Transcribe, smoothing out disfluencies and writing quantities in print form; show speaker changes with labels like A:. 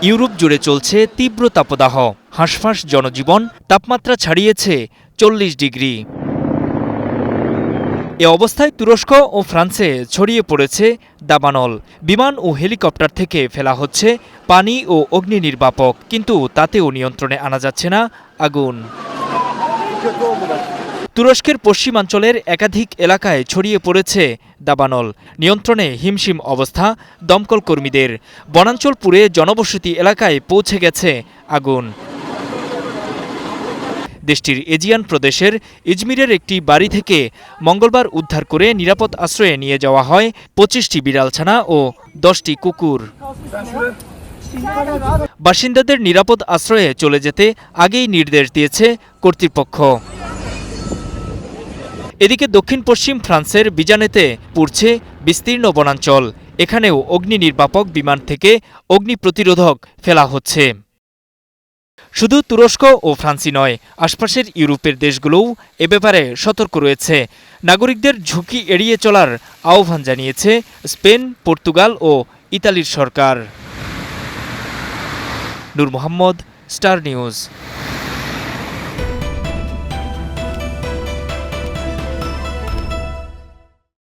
A: Europe জুড়ে চলছে তীব্র তাপদাহ, হাঁসফাঁস জনজীবন, তাপমাত্রা ছাড়িয়েছে 40 ডিগ্রি। এ অবস্থায় তুরস্ক ও ফ্রান্সে ছড়িয়ে পড়েছে দাবানল। বিমান ও হেলিকপ্টার থেকে ফেলা হচ্ছে পানি ও অগ্নি নির্বাপক, কিন্তু তাতেও নিয়ন্ত্রণে আনা যাচ্ছে না আগুন। তুরস্কের পশ্চিমাঞ্চলের একাধিক এলাকায় ছড়িয়ে পড়েছে দাবানল। নিয়ন্ত্রণে হিমশিম অবস্থা দমকল কর্মীদের। বনাঞ্চল পুড়ে জনবসতি এলাকায় পৌঁছে গেছে আগুন। দেশটির এজিয়ান প্রদেশের ইজমিরের একটি বাড়ি থেকে মঙ্গলবার উদ্ধার করে নিরাপদ আশ্রয়ে নিয়ে যাওয়া হয় 25টি বিড়ালছানা ও 10টি কুকুর। বাসিন্দাদের নিরাপদ আশ্রয়ে চলে যেতে আগেই নির্দেশ দিয়েছে কর্তৃপক্ষ। এদিকে দক্ষিণ পশ্চিম ফ্রান্সের বিজানেতে পুড়ছে বিস্তীর্ণ বনাঞ্চল। এখানেও অগ্নি নির্বাপক বিমান থেকে অগ্নি প্রতিরোধক ফেলা হচ্ছে। শুধু তুরস্ক ও ফ্রান্সই নয়, আশপাশের ইউরোপের দেশগুলোও এ ব্যাপারে সতর্ক রয়েছে। নাগরিকদের ঝুঁকি এড়িয়ে চলার আহ্বান জানিয়েছে স্পেন, পর্তুগাল ও ইতালির সরকার। নূর মোহাম্মদ, স্টার নিউজ।